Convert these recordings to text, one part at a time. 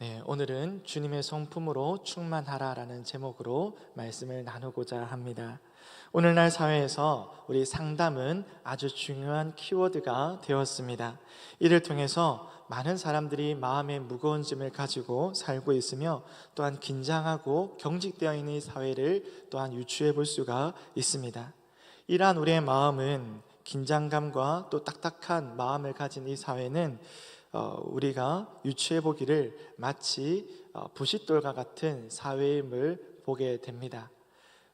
네, 오늘은 주님의 성품으로 충만하라라는 제목으로 말씀을 나누고자 합니다. 오늘날 사회에서 우리 상담은 아주 중요한 키워드가 되었습니다. 이를 통해서 많은 사람들이 마음의 무거운 짐을 가지고 살고 있으며 또한 긴장하고 경직되어 있는 이 사회를 또한 유추해 볼 수가 있습니다. 이러한 우리의 마음은 긴장감과 또 딱딱한 마음을 가진 이 사회는 우리가 유추해 보기를 마치 부싯돌과 같은 사회임을 보게 됩니다.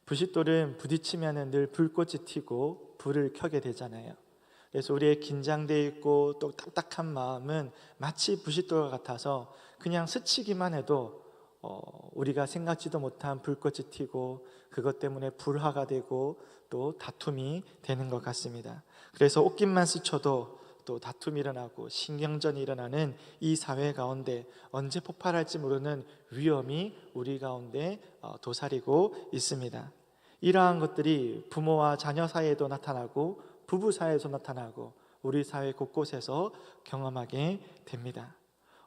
부싯돌은 부딪히면 늘 불꽃이 튀고 불을 켜게 되잖아요. 그래서 우리의 긴장되어 있고 또 딱딱한 마음은 마치 부싯돌과 같아서 그냥 스치기만 해도 우리가 생각지도 못한 불꽃이 튀고 그것 때문에 불화가 되고 또 다툼이 되는 것 같습니다. 그래서 옷깃만 스쳐도 또 다툼이 일어나고 신경전이 일어나는 이 사회 가운데 언제 폭발할지 모르는 위험이 우리 가운데 도사리고 있습니다. 이러한 것들이 부모와 자녀 사이에도 나타나고 부부 사이에서 나타나고 우리 사회 곳곳에서 경험하게 됩니다.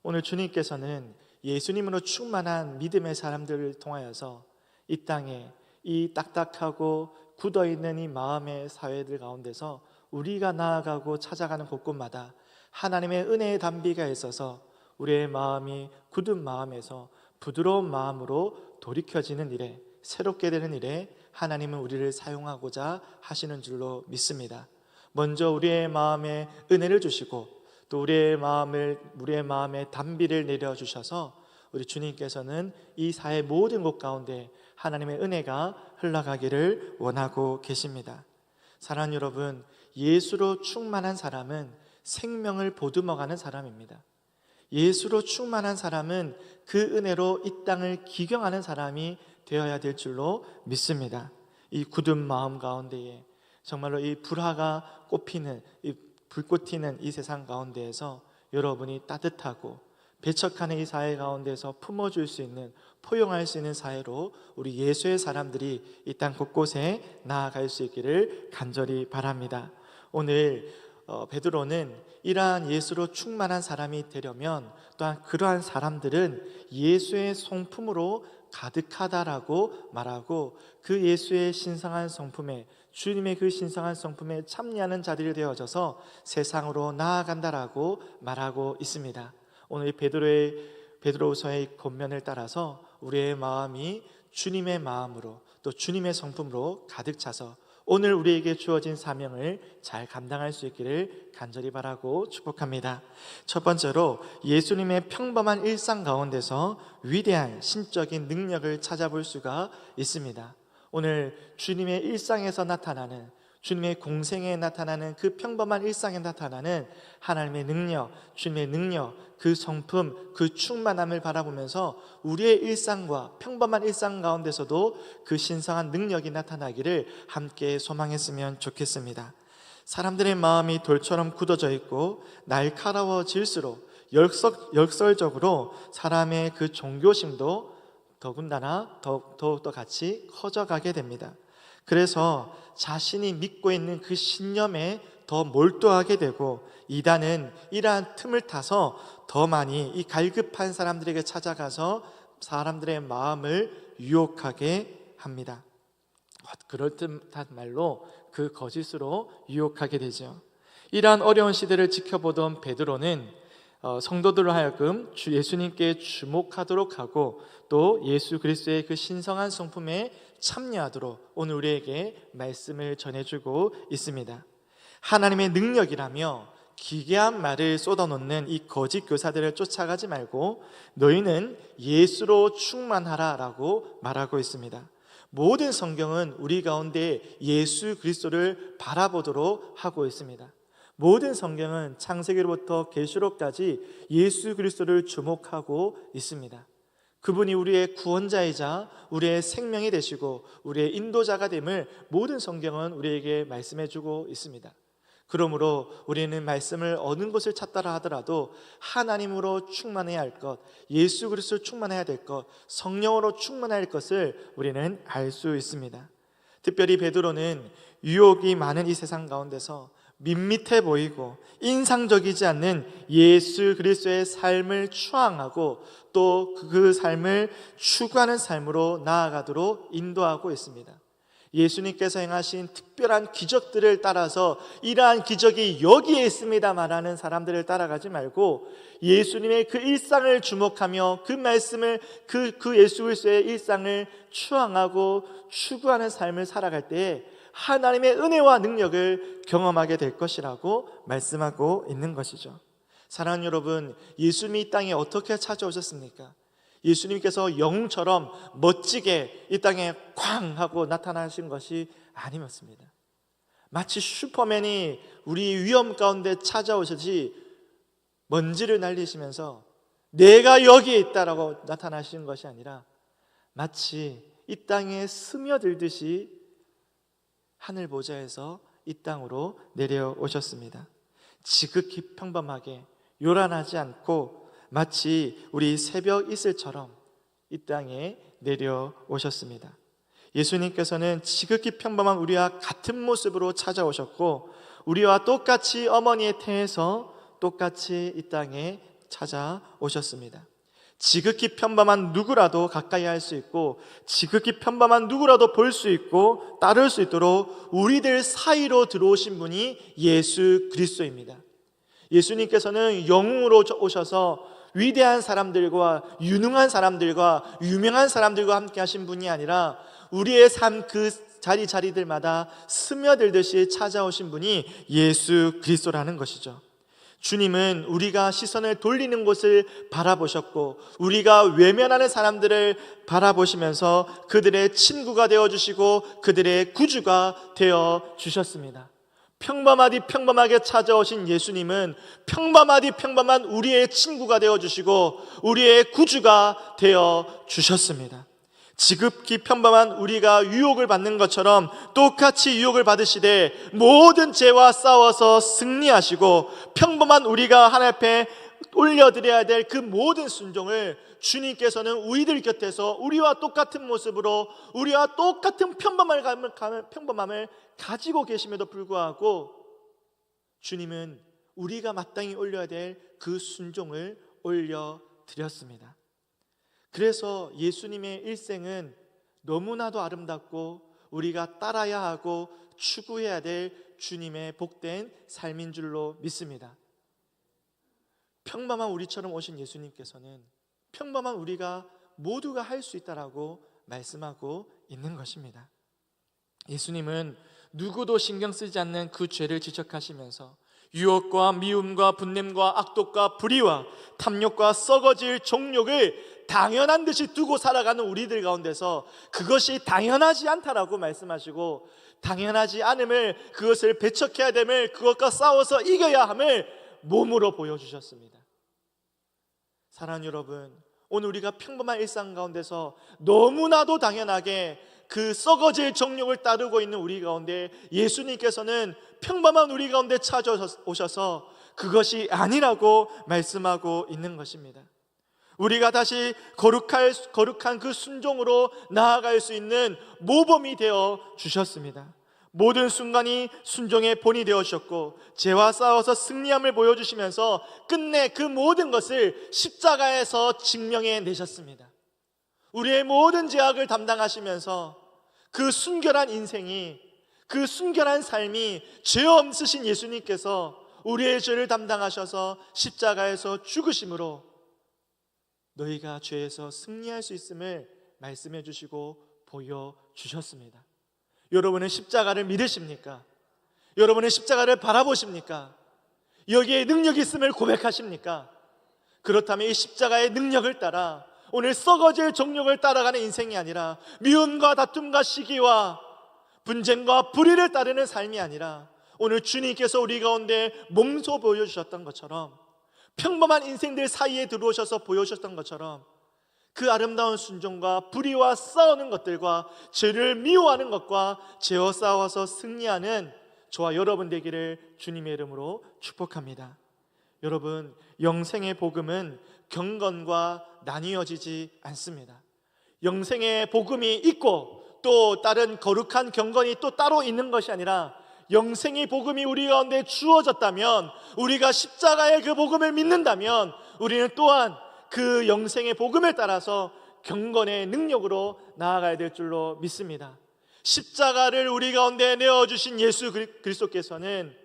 오늘 주님께서는 예수님으로 충만한 믿음의 사람들을 통하여서 이 땅에 이 딱딱하고 굳어있는 이 마음의 사회들 가운데서 우리가 나아가고 찾아가는 곳곳마다 하나님의 은혜의 단비가 있어서 우리의 마음이 굳은 마음에서 부드러운 마음으로 돌이켜지는 일에, 새롭게 되는 일에 하나님은 우리를 사용하고자 하시는 줄로 믿습니다. 먼저 우리의 마음에 은혜를 주시고 또 우리의 마음에 단비를 내려주셔서 우리 주님께서는 이 사회 모든 곳 가운데 하나님의 은혜가 흘러가기를 원하고 계십니다. 사랑하는 여러분, 예수로 충만한 사람은 생명을 보듬어가는 사람입니다. 예수로 충만한 사람은 그 은혜로 이 땅을 기경하는 사람이 되어야 될 줄로 믿습니다. 이 굳은 마음 가운데에 정말로 이 불화가 꽃피는, 이 불꽃 튀는 이 세상 가운데에서 여러분이 따뜻하고 배척하는 이 사회 가운데서 품어줄 수 있는, 포용할 수 있는 사회로 우리 예수의 사람들이 이 땅 곳곳에 나아갈 수 있기를 간절히 바랍니다. 오늘 베드로는 이러한 예수로 충만한 사람이 되려면 또한 그러한 사람들은 예수의 성품으로 가득하다라고 말하고 그 예수의 신성한 성품에, 주님의 그 신성한 성품에 참여하는 자들이 되어져서 세상으로 나아간다라고 말하고 있습니다. 오늘 베드로후서의 권면을 따라서 우리의 마음이 주님의 마음으로 또 주님의 성품으로 가득 차서 오늘 우리에게 주어진 사명을 잘 감당할 수 있기를 간절히 바라고 축복합니다. 첫 번째로 예수님의 평범한 일상 가운데서 위대한 신적인 능력을 찾아볼 수가 있습니다. 오늘 주님의 일상에서 나타나는, 주님의 공생에 나타나는 그 평범한 일상에 나타나는 하나님의 능력, 주님의 능력, 그 성품, 그 충만함을 바라보면서 우리의 일상과 평범한 일상 가운데서도 그 신성한 능력이 나타나기를 함께 소망했으면 좋겠습니다. 사람들의 마음이 돌처럼 굳어져 있고 날카로워질수록 역설적으로 사람의 그 종교심도 더군다나 더욱더 같이 커져가게 됩니다. 그래서 자신이 믿고 있는 그 신념에 더 몰두하게 되고 이단은 이러한 틈을 타서 더 많이 이 갈급한 사람들에게 찾아가서 사람들의 마음을 유혹하게 합니다. 그럴듯한 말로 그 거짓으로 유혹하게 되죠. 이러한 어려운 시대를 지켜보던 베드로는 성도들로 하여금 주 예수님께 주목하도록 하고 또 예수 그리스도의 그 신성한 성품에 참여하도록 오늘 우리에게 말씀을 전해주고 있습니다. 하나님의 능력이라며 기괴한 말을 쏟아놓는 이 거짓 교사들을 쫓아가지 말고 너희는 예수로 충만하라 라고 말하고 있습니다. 모든 성경은 우리 가운데 예수 그리스도를 바라보도록 하고 있습니다. 모든 성경은 창세기로부터 계시록까지 예수 그리스도를 주목하고 있습니다. 그분이 우리의 구원자이자 우리의 생명이 되시고 우리의 인도자가 됨을 모든 성경은 우리에게 말씀해주고 있습니다. 그러므로 우리는 말씀을 어느 곳을 찾더라 하더라도 하나님으로 충만해야 할 것, 예수 그리스도로 충만해야 될 것, 성령으로 충만해야 할 것을 우리는 알 수 있습니다. 특별히 베드로는 유혹이 많은 이 세상 가운데서 밋밋해 보이고 인상적이지 않는 예수 그리스도의 삶을 추앙하고 또 그 삶을 추구하는 삶으로 나아가도록 인도하고 있습니다. 예수님께서 행하신 특별한 기적들을 따라서 이러한 기적이 여기에 있습니다 말하는 사람들을 따라가지 말고 예수님의 그 일상을 주목하며 그 말씀을 그 예수 그리스도의 일상을 추앙하고 추구하는 삶을 살아갈 때에 하나님의 은혜와 능력을 경험하게 될 것이라고 말씀하고 있는 것이죠. 사랑하는 여러분, 예수님이 이 땅에 어떻게 찾아오셨습니까? 예수님께서 영웅처럼 멋지게 이 땅에 쾅 하고 나타나신 것이 아니었습니다. 마치 슈퍼맨이 우리 위험 가운데 찾아오시지 먼지를 날리시면서 내가 여기에 있다라고 나타나신 것이 아니라 마치 이 땅에 스며들듯이 하늘 보좌에서 이 땅으로 내려오셨습니다. 지극히 평범하게 요란하지 않고 마치 우리 새벽 이슬처럼 이 땅에 내려오셨습니다. 예수님께서는 지극히 평범한 우리와 같은 모습으로 찾아오셨고 우리와 똑같이 어머니의 태에서 똑같이 이 땅에 찾아오셨습니다. 지극히 평범한 누구라도 가까이 할 수 있고 지극히 평범한 누구라도 볼 수 있고 따를 수 있도록 우리들 사이로 들어오신 분이 예수 그리스도입니다. 예수님께서는 영웅으로 오셔서 위대한 사람들과 유능한 사람들과 유명한 사람들과 함께 하신 분이 아니라 우리의 삶 그 자리자리들마다 스며들듯이 찾아오신 분이 예수 그리스도라는 것이죠. 주님은 우리가 시선을 돌리는 곳을 바라보셨고 우리가 외면하는 사람들을 바라보시면서 그들의 친구가 되어주시고 그들의 구주가 되어주셨습니다. 평범하디 평범하게 찾아오신 예수님은 평범하디 평범한 우리의 친구가 되어주시고 우리의 구주가 되어주셨습니다. 지극히 평범한 우리가 유혹을 받는 것처럼 똑같이 유혹을 받으시되 모든 죄와 싸워서 승리하시고 평범한 우리가 하나님 앞에 올려드려야 될 그 모든 순종을 주님께서는 우리들 곁에서 우리와 똑같은 모습으로 우리와 똑같은 평범함을 가지고 계심에도 불구하고 주님은 우리가 마땅히 올려야 될 그 순종을 올려드렸습니다. 그래서 예수님의 일생은 너무나도 아름답고 우리가 따라야 하고 추구해야 될 주님의 복된 삶인 줄로 믿습니다. 평범한 우리처럼 오신 예수님께서는 평범한 우리가 모두가 할 수 있다라고 말씀하고 있는 것입니다. 예수님은 누구도 신경 쓰지 않는 그 죄를 지적하시면서 유혹과 미움과 분냄과 악독과 불의와 탐욕과 썩어질 정욕을 당연한 듯이 두고 살아가는 우리들 가운데서 그것이 당연하지 않다라고 말씀하시고 당연하지 않음을 그것을 배척해야 됨을 그것과 싸워서 이겨야 함을 몸으로 보여주셨습니다. 사랑하는 여러분, 오늘 우리가 평범한 일상 가운데서 너무나도 당연하게 그 썩어질 정욕을 따르고 있는 우리 가운데 예수님께서는 평범한 우리 가운데 찾아오셔서 그것이 아니라고 말씀하고 있는 것입니다. 우리가 다시 거룩한 그 순종으로 나아갈 수 있는 모범이 되어 주셨습니다. 모든 순간이 순종의 본이 되어 주셨고 죄와 싸워서 승리함을 보여주시면서 끝내 그 모든 것을 십자가에서 증명해 내셨습니다. 우리의 모든 죄악을 담당하시면서 그 순결한 인생이 그 순결한 삶이 죄 없으신 예수님께서 우리의 죄를 담당하셔서 십자가에서 죽으심으로 너희가 죄에서 승리할 수 있음을 말씀해 주시고 보여주셨습니다. 여러분은 십자가를 믿으십니까? 여러분은 십자가를 바라보십니까? 여기에 능력이 있음을 고백하십니까? 그렇다면 이 십자가의 능력을 따라 오늘 썩어질 정욕을 따라가는 인생이 아니라 미움과 다툼과 시기와 분쟁과 불의를 따르는 삶이 아니라 오늘 주님께서 우리 가운데 몸소 보여주셨던 것처럼 평범한 인생들 사이에 들어오셔서 보여주셨던 것처럼 그 아름다운 순종과 불의와 싸우는 것들과 죄를 미워하는 것과 죄와 싸워서 승리하는 저와 여러분 되기를 주님의 이름으로 축복합니다. 여러분, 영생의 복음은 경건과 나뉘어지지 않습니다. 영생의 복음이 있고 또 다른 거룩한 경건이 또 따로 있는 것이 아니라 영생의 복음이 우리 가운데 주어졌다면, 우리가 십자가의 그 복음을 믿는다면 우리는 또한 그 영생의 복음을 따라서 경건의 능력으로 나아가야 될 줄로 믿습니다. 십자가를 우리 가운데 내어주신 예수 그리스도께서는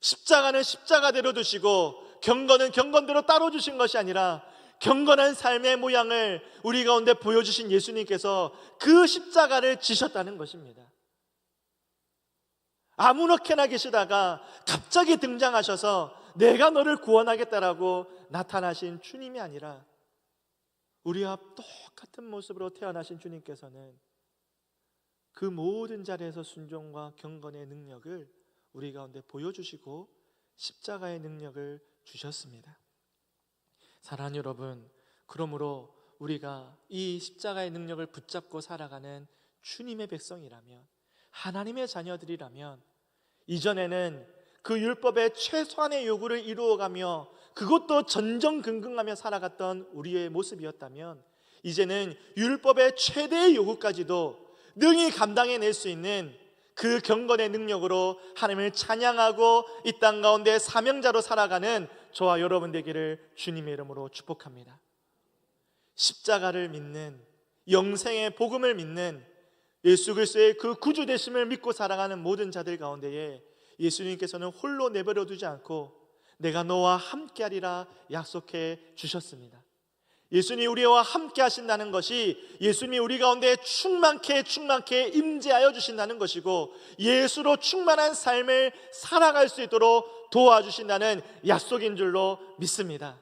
십자가는 십자가대로 두시고 경건은 경건대로 따로 주신 것이 아니라, 경건한 삶의 모양을 우리 가운데 보여주신 예수님께서 그 십자가를 지셨다는 것입니다. 아무렇게나 계시다가 갑자기 등장하셔서 내가 너를 구원하겠다라고 나타나신 주님이 아니라, 우리와 똑같은 모습으로 태어나신 주님께서는 그 모든 자리에서 순종과 경건의 능력을 우리 가운데 보여주시고 십자가의 능력을 주셨습니다. 사랑하는 여러분, 그러므로 우리가 이 십자가의 능력을 붙잡고 살아가는 주님의 백성이라면, 하나님의 자녀들이라면, 이전에는 그 율법의 최소한의 요구를 이루어가며 그것도 전전긍긍하며 살아갔던 우리의 모습이었다면, 이제는 율법의 최대의 요구까지도 능히 감당해낼 수 있는 그 경건의 능력으로 하나님을 찬양하고 이 땅 가운데 사명자로 살아가는 저와 여러분 되기를 주님의 이름으로 축복합니다. 십자가를 믿는, 영생의 복음을 믿는, 예수 그리스도의 그 구주 되심을 믿고 살아가는 모든 자들 가운데에 예수님께서는 홀로 내버려 두지 않고 내가 너와 함께하리라 약속해 주셨습니다. 예수님이 우리와 함께 하신다는 것이 예수님이 우리 가운데 충만케 임재하여 주신다는 것이고, 예수로 충만한 삶을 살아갈 수 있도록 도와주신다는 약속인 줄로 믿습니다.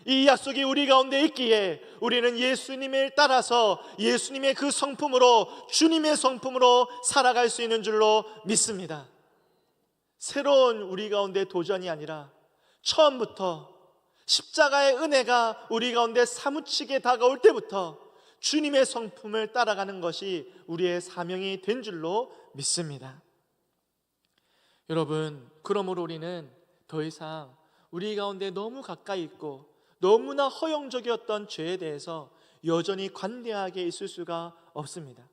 이 약속이 우리 가운데 있기에 우리는 예수님을 따라서 예수님의 그 성품으로, 주님의 성품으로 살아갈 수 있는 줄로 믿습니다. 새로운 우리 가운데 도전이 아니라 처음부터 십자가의 은혜가 우리 가운데 사무치게 다가올 때부터 주님의 성품을 따라가는 것이 우리의 사명이 된 줄로 믿습니다. 여러분, 그러므로 우리는 더 이상 우리 가운데 너무 가까이 있고 너무나 허용적이었던 죄에 대해서 여전히 관대하게 있을 수가 없습니다.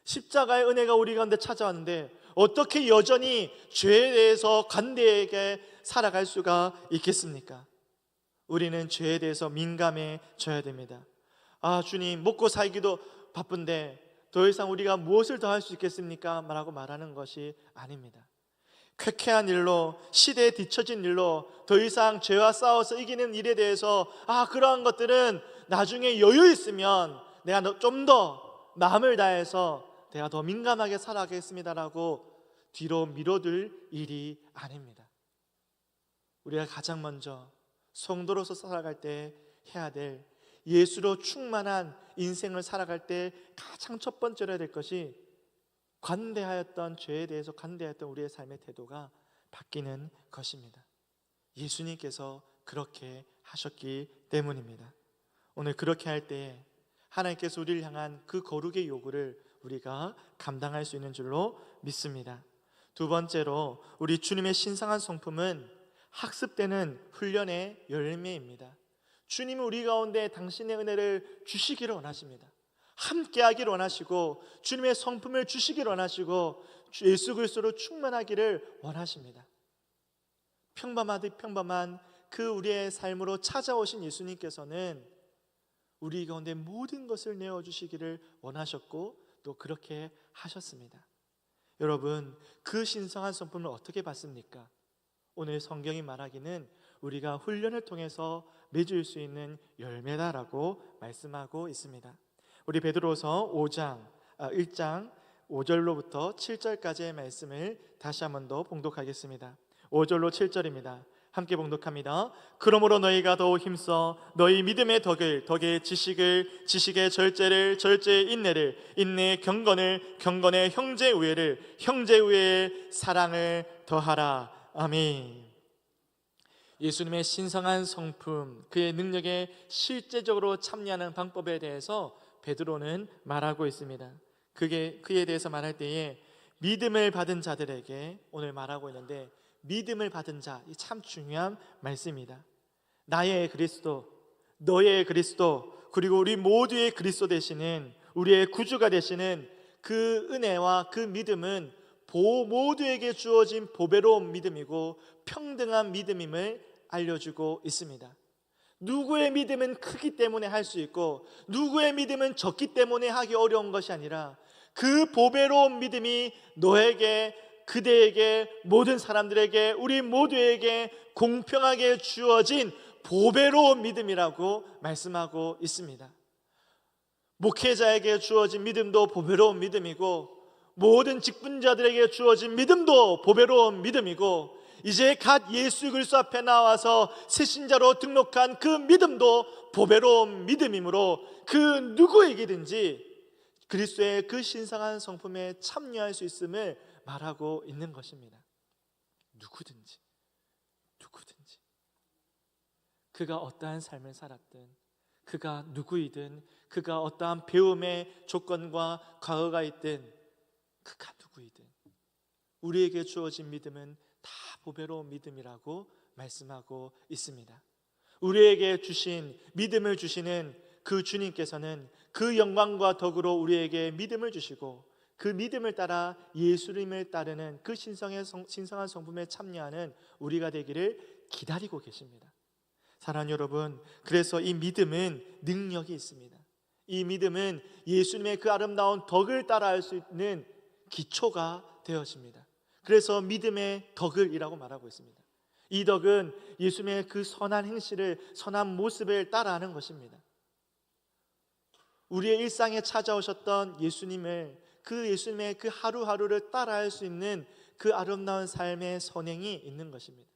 십자가의 은혜가 우리 가운데 찾아왔는데 어떻게 여전히 죄에 대해서 관대하게 살아갈 수가 있겠습니까? 우리는 죄에 대해서 민감해져야 됩니다. 주님, 먹고 살기도 바쁜데 더 이상 우리가 무엇을 더 할 수 있겠습니까? 라고 말하는 것이 아닙니다. 쾌쾌한 일로, 시대에 뒤처진 일로 더 이상 죄와 싸워서 이기는 일에 대해서 그러한 것들은 나중에 여유 있으면 내가 좀 더 마음을 다해서 내가 더 민감하게 살아가겠습니다라고 뒤로 미뤄둘 일이 아닙니다. 우리가 가장 먼저 성도로서 살아갈 때 해야 될, 예수로 충만한 인생을 살아갈 때 가장 첫 번째로 해야 될 것이 관대하였던 죄에 대해서 관대하였던 우리의 삶의 태도가 바뀌는 것입니다. 예수님께서 그렇게 하셨기 때문입니다. 오늘 그렇게 할 때 하나님께서 우리를 향한 그 거룩의 요구를 우리가 감당할 수 있는 줄로 믿습니다. 두 번째로, 우리 주님의 신성한 성품은 학습되는 훈련의 열매입니다. 주님은 우리 가운데 당신의 은혜를 주시기를 원하십니다. 함께하기를 원하시고 주님의 성품을 주시기를 원하시고 예수 그리스도로 충만하기를 원하십니다. 평범한 그 우리의 삶으로 찾아오신 예수님께서는 우리 가운데 모든 것을 내어주시기를 원하셨고 또 그렇게 하셨습니다. 여러분, 그 신성한 성품을 어떻게 받습니까? 오늘 성경이 말하기는 우리가 훈련을 통해서 맺을 수 있는 열매다라고 말씀하고 있습니다. 우리 베드로서 1장 5절로부터 7절까지의 말씀을 다시 한 번 더 봉독하겠습니다. 5절로 7절입니다. 함께 봉독합니다. 그러므로 너희가 더욱 힘써 너희 믿음의 덕의 지식을, 지식의 절제를, 절제의 인내를, 인내의 경건을, 경건의 형제 우애를, 형제 우애의 사랑을 더하라. 아멘. 예수님의 신성한 성품, 그의 능력에 실제적으로 참여하는 방법에 대해서 베드로는 말하고 있습니다. 그에 대해서 말할 때에 믿음을 받은 자들에게 오늘 말하고 있는데, 믿음을 받은 자, 참 중요한 말씀입니다. 나의 그리스도, 너의 그리스도, 그리고 우리 모두의 그리스도 되시는, 우리의 구주가 되시는 그 은혜와 그 믿음은 모두에게 주어진 보배로운 믿음이고 평등한 믿음임을 알려주고 있습니다. 누구의 믿음은 크기 때문에 할 수 있고 누구의 믿음은 적기 때문에 하기 어려운 것이 아니라 그 보배로운 믿음이 너에게, 그대에게, 모든 사람들에게, 우리 모두에게 공평하게 주어진 보배로운 믿음이라고 말씀하고 있습니다. 목회자에게 주어진 믿음도 보배로운 믿음이고 모든 직분자들에게 주어진 믿음도 보배로운 믿음이고 이제 갓 예수 그리스도 앞에 나와서 새신자로 등록한 그 믿음도 보배로운 믿음이므로 그 누구에게든지 그리스도의 그 신성한 성품에 참여할 수 있음을 말하고 있는 것입니다. 누구든지 그가 어떠한 삶을 살았든, 그가 누구이든, 그가 어떠한 배움의 조건과 과거가 있든, 그가 누구이든 우리에게 주어진 믿음은 다 보배로운 믿음이라고 말씀하고 있습니다. 우리에게 주신 믿음을 주시는 그 주님께서는 그 영광과 덕으로 우리에게 믿음을 주시고 그 믿음을 따라 예수님을 따르는 그 신성한 성품에 참여하는 우리가 되기를 기다리고 계십니다. 사랑하는 여러분, 그래서 이 믿음은 능력이 있습니다. 이 믿음은 예수님의 그 아름다운 덕을 따라할 수 있는 기초가 되어집니다. 그래서 믿음의 덕을이라고 말하고 있습니다. 이 덕은 예수님의 그 선한 행실을, 선한 모습을 따라하는 것입니다. 우리의 일상에 찾아오셨던 예수님을, 그 예수님의 그 하루하루를 따라할 수 있는 그 아름다운 삶의 선행이 있는 것입니다.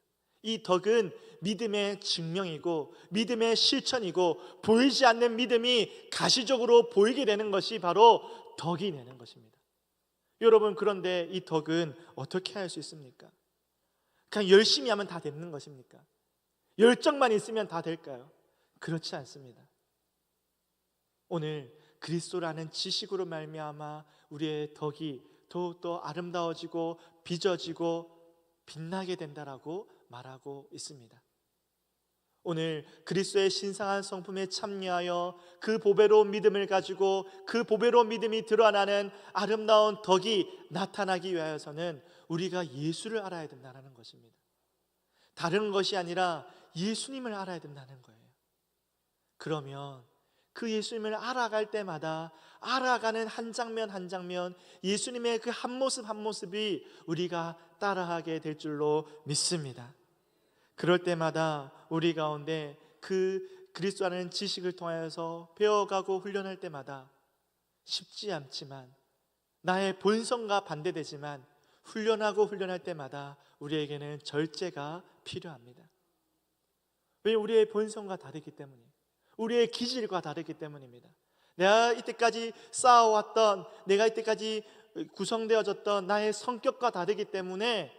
이 덕은 믿음의 증명이고 믿음의 실천이고 보이지 않는 믿음이 가시적으로 보이게 되는 것이 바로 덕이 되는 것입니다. 여러분, 그런데 이 덕은 어떻게 할 수 있습니까? 그냥 열심히 하면 다 되는 것입니까? 열정만 있으면 다 될까요? 그렇지 않습니다. 오늘 그리스도라는 지식으로 말미암아 우리의 덕이 더욱더 아름다워지고 빚어지고 빛나게 된다라고 말하고 있습니다. 오늘 그리스도의 신성한 성품에 참여하여 그 보배로운 믿음을 가지고 그 보배로운 믿음이 드러나는 아름다운 덕이 나타나기 위하여서는 우리가 예수를 알아야 된다는 것입니다. 다른 것이 아니라 예수님을 알아야 된다는 거예요. 그러면 그 예수님을 알아갈 때마다 알아가는 한 장면 한 장면 예수님의 그 한 모습 한 모습이 우리가 따라하게 될 줄로 믿습니다. 그럴 때마다 우리 가운데 그 그리스도라는 지식을 통하여서 배워가고 훈련할 때마다 쉽지 않지만, 나의 본성과 반대되지만 훈련할 때마다 우리에게는 절제가 필요합니다. 왜? 우리의 본성과 다르기 때문이에요. 우리의 기질과 다르기 때문입니다. 내가 이때까지 쌓아왔던, 내가 이때까지 구성되어졌던 나의 성격과 다르기 때문에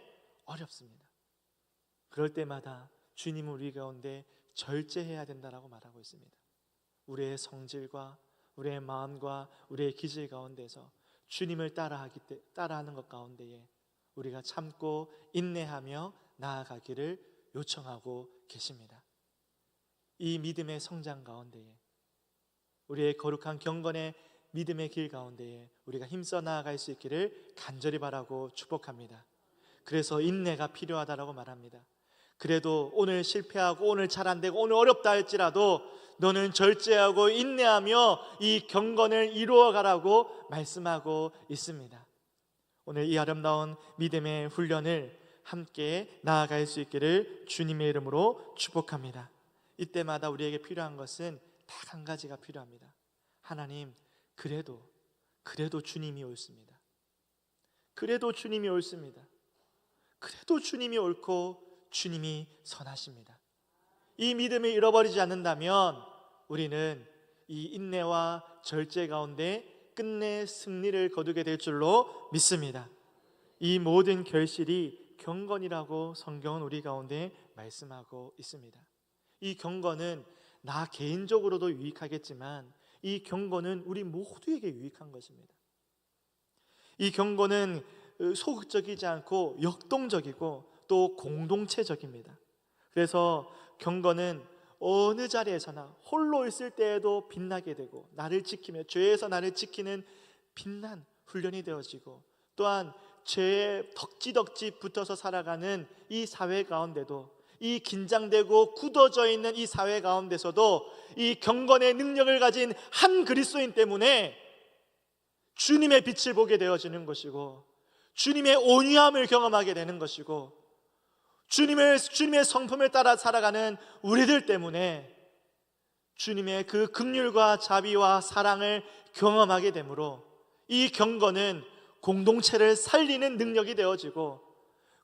어렵습니다. 그럴 때마다 주님은 우리 가운데 절제해야 된다라고 말하고 있습니다. 우리의 성질과 우리의 마음과 우리의 기질 가운데서 주님을 따라하는 것 가운데에 우리가 참고 인내하며 나아가기를 요청하고 계십니다. 이 믿음의 성장 가운데에, 우리의 거룩한 경건의 믿음의 길 가운데에 우리가 힘써 나아갈 수 있기를 간절히 바라고 축복합니다. 그래서 인내가 필요하다라고 말합니다. 그래도 오늘 실패하고 오늘 잘 안 되고 오늘 어렵다 할지라도 너는 절제하고 인내하며 이 경건을 이루어가라고 말씀하고 있습니다. 오늘 이 아름다운 믿음의 훈련을 함께 나아갈 수 있기를 주님의 이름으로 축복합니다. 이때마다 우리에게 필요한 것은 딱 한 가지가 필요합니다. 하나님, 그래도 주님이 옳습니다. 그래도 주님이 옳습니다. 그래도 주님이 옳고 주님이 선하십니다. 이 믿음을 잃어버리지 않는다면 우리는 이 인내와 절제 가운데 끝내 승리를 거두게 될 줄로 믿습니다. 이 모든 결실이 경건이라고 성경은 우리 가운데 말씀하고 있습니다. 이 경건은 나 개인적으로도 유익하겠지만 이 경건은 우리 모두에게 유익한 것입니다. 이 경건은 소극적이지 않고 역동적이고 또 공동체적입니다. 그래서 경건은 어느 자리에서나 홀로 있을 때에도 빛나게 되고 나를 지키며 죄에서 나를 지키는 빛난 훈련이 되어지고, 또한 죄에 덕지덕지 붙어서 살아가는 이 사회 가운데도, 이 긴장되고 굳어져 있는 이 사회 가운데서도 이 경건의 능력을 가진 한 그리스도인 때문에 주님의 빛을 보게 되어지는 것이고, 주님의 온유함을 경험하게 되는 것이고, 주님의 성품을 따라 살아가는 우리들 때문에 주님의 그 긍휼과 자비와 사랑을 경험하게 되므로 이 경건은 공동체를 살리는 능력이 되어지고,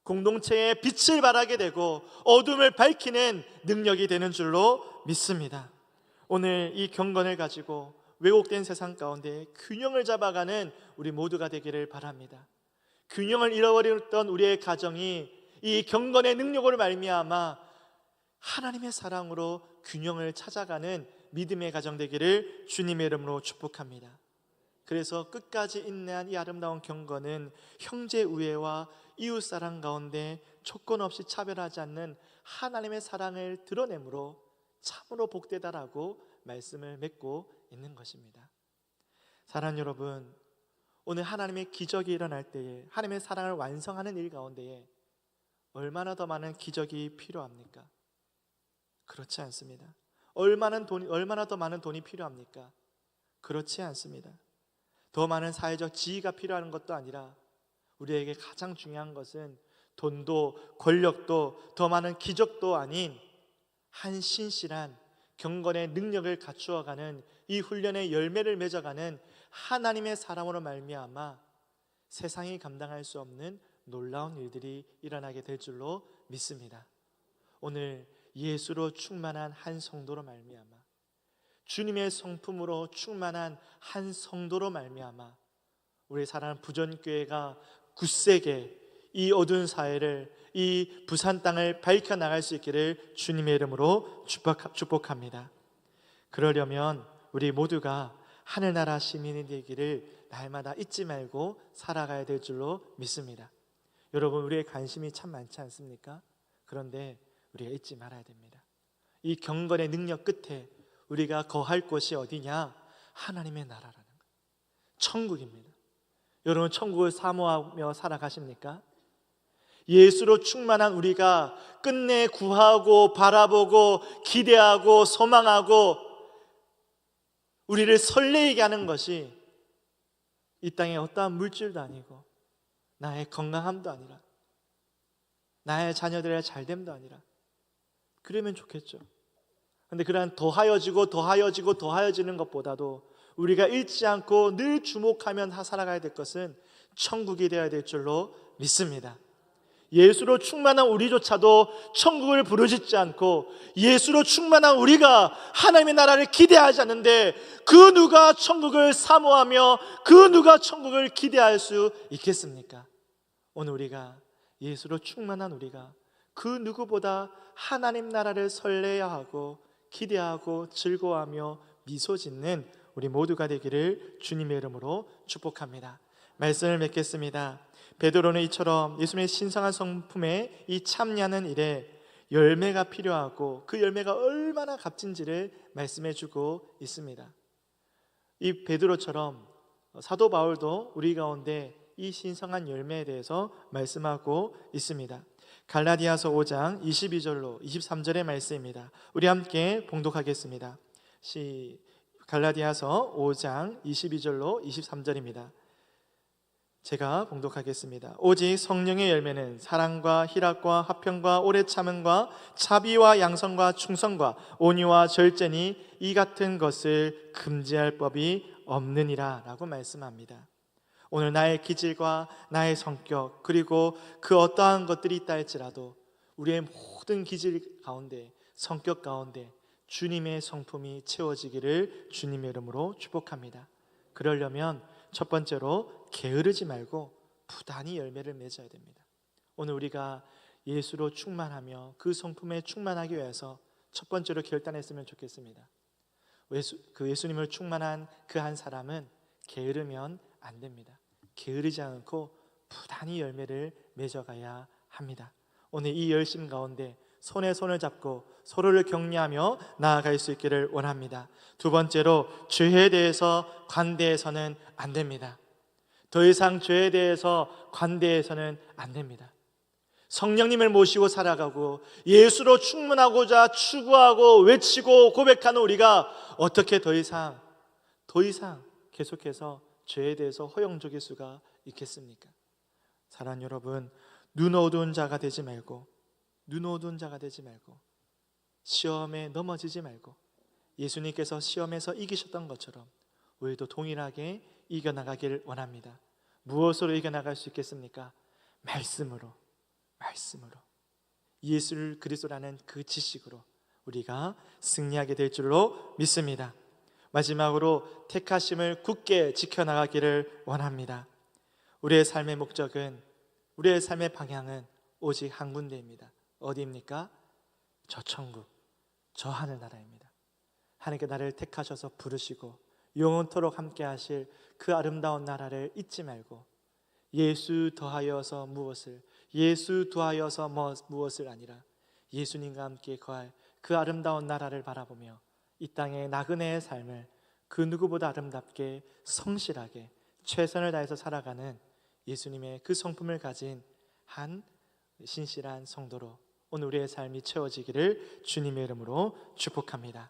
공동체의 빛을 발하게 되고 어둠을 밝히는 능력이 되는 줄로 믿습니다. 오늘 이 경건을 가지고 왜곡된 세상 가운데 균형을 잡아가는 우리 모두가 되기를 바랍니다. 균형을 잃어버렸던 우리의 가정이 이 경건의 능력으로 말미암아 하나님의 사랑으로 균형을 찾아가는 믿음의 가정 되기를 주님의 이름으로 축복합니다. 그래서 끝까지 인내한 이 아름다운 경건은 형제 우애와 이웃 사랑 가운데 조건 없이 차별하지 않는 하나님의 사랑을 드러내므로 참으로 복되다라고 말씀을 맺고 있는 것입니다. 사랑하는 여러분, 오늘 하나님의 기적이 일어날 때에, 하나님의 사랑을 완성하는 일 가운데에 얼마나 더 많은 기적이 필요합니까? 그렇지 않습니다. 얼마나 더 많은 돈이 필요합니까? 그렇지 않습니다. 더 많은 사회적 지위가 필요한 것도 아니라 우리에게 가장 중요한 것은 돈도 권력도 더 많은 기적도 아닌 한 신실한 경건의 능력을 갖추어가는 이 훈련의 열매를 맺어가는 하나님의 사랑으로 말미암아 세상이 감당할 수 없는 놀라운 일들이 일어나게 될 줄로 믿습니다. 오늘 예수로 충만한 한 성도로 말미암아, 주님의 성품으로 충만한 한 성도로 말미암아 우리 사랑하는 부전교회가 굳세게 이 어두운 사회를, 이 부산 땅을 밝혀나갈 수 있기를 주님의 이름으로 축복합니다. 그러려면 우리 모두가 하늘나라 시민이 되기를 날마다 잊지 말고 살아가야 될 줄로 믿습니다. 여러분, 우리의 관심이 참 많지 않습니까? 그런데 우리가 잊지 말아야 됩니다. 이 경건의 능력 끝에 우리가 거할 곳이 어디냐? 하나님의 나라라는 거예요. 천국입니다. 여러분, 천국을 사모하며 살아가십니까? 예수로 충만한 우리가 끝내 구하고 바라보고 기대하고 소망하고 우리를 설레게 하는 것이 이 땅의 어떠한 물질도 아니고 나의 건강함도 아니라 나의 자녀들의 잘됨도 아니라, 그러면 좋겠죠. 그런데 그러한 더하여지는 것보다도 우리가 잃지 않고 늘 주목하며 살아가야 될 것은 천국이 되어야 될 줄로 믿습니다. 예수로 충만한 우리조차도 천국을 부르짖지 않고 예수로 충만한 우리가 하나님의 나라를 기대하지 않는데 그 누가 천국을 사모하며 그 누가 천국을 기대할 수 있겠습니까? 오늘 우리가 예수로 충만한 우리가 그 누구보다 하나님 나라를 설레하고 기대하고 즐거워하며 미소 짓는 우리 모두가 되기를 주님의 이름으로 축복합니다. 말씀을 맺겠습니다. 베드로는 이처럼 예수님의 신성한 성품에 이 참여하는 일에 열매가 필요하고 그 열매가 얼마나 값진지를 말씀해 주고 있습니다. 이 베드로처럼 사도 바울도 우리 가운데 이 신성한 열매에 대해서 말씀하고 있습니다. 갈라디아서 5장 22절로 23절의 말씀입니다. 우리 함께 봉독하겠습니다. 갈라디아서 5장 22절로 23절입니다. 제가 봉독하겠습니다. 오직 성령의 열매는 사랑과 희락과 화평과 오래 참음과 자비와 양선과 충성과 온유와 절제니 이 같은 것을 금지할 법이 없느니라 라고 말씀합니다. 오늘 나의 기질과 나의 성격 그리고 그 어떠한 것들이 있다 할지라도 우리의 모든 기질 가운데, 성격 가운데 주님의 성품이 채워지기를 주님의 이름으로 축복합니다. 그러려면 첫 번째로 게으르지 말고 부단히 열매를 맺어야 됩니다. 오늘 우리가 예수로 충만하며 그 성품에 충만하기 위해서 첫 번째로 결단했으면 좋겠습니다. 예수님을 충만한 그 한 사람은 게으르면 안 됩니다. 게으르지 않고 부단히 열매를 맺어가야 합니다. 오늘 이 열심 가운데 손에 손을 잡고 서로를 격려하며 나아갈 수 있기를 원합니다. 두 번째로 죄에 대해서 관대해서는 안 됩니다. 더 이상 죄에 대해서 관대해서는 안 됩니다. 성령님을 모시고 살아가고 예수로 충만하고자 추구하고 외치고 고백하는 우리가 어떻게 더 이상 계속해서 죄에 대해서 허용적일 수가 있겠습니까? 사랑하는 여러분, 눈 어두운 자가 되지 말고 시험에 넘어지지 말고 예수님께서 시험에서 이기셨던 것처럼 우리도 동일하게 이겨나가기를 원합니다. 무엇으로 이겨나갈 수 있겠습니까? 말씀으로 예수를 그리스도라는 그 지식으로 우리가 승리하게 될 줄로 믿습니다. 마지막으로 택하심을 굳게 지켜나가기를 원합니다. 우리의 삶의 목적은, 우리의 삶의 방향은 오직 한 군데입니다. 어디입니까? 저 천국, 저 하늘나라입니다. 하나님께 나를 택하셔서 부르시고 영원토록 함께 하실 그 아름다운 나라를 잊지 말고 예수 더하여서 무엇을 아니라 예수님과 함께 거할 그 아름다운 나라를 바라보며 이 땅의 나그네의 삶을 그 누구보다 아름답게 성실하게 최선을 다해서 살아가는 예수님의 그 성품을 가진 한 신실한 성도로 오늘 우리의 삶이 채워지기를 주님의 이름으로 축복합니다.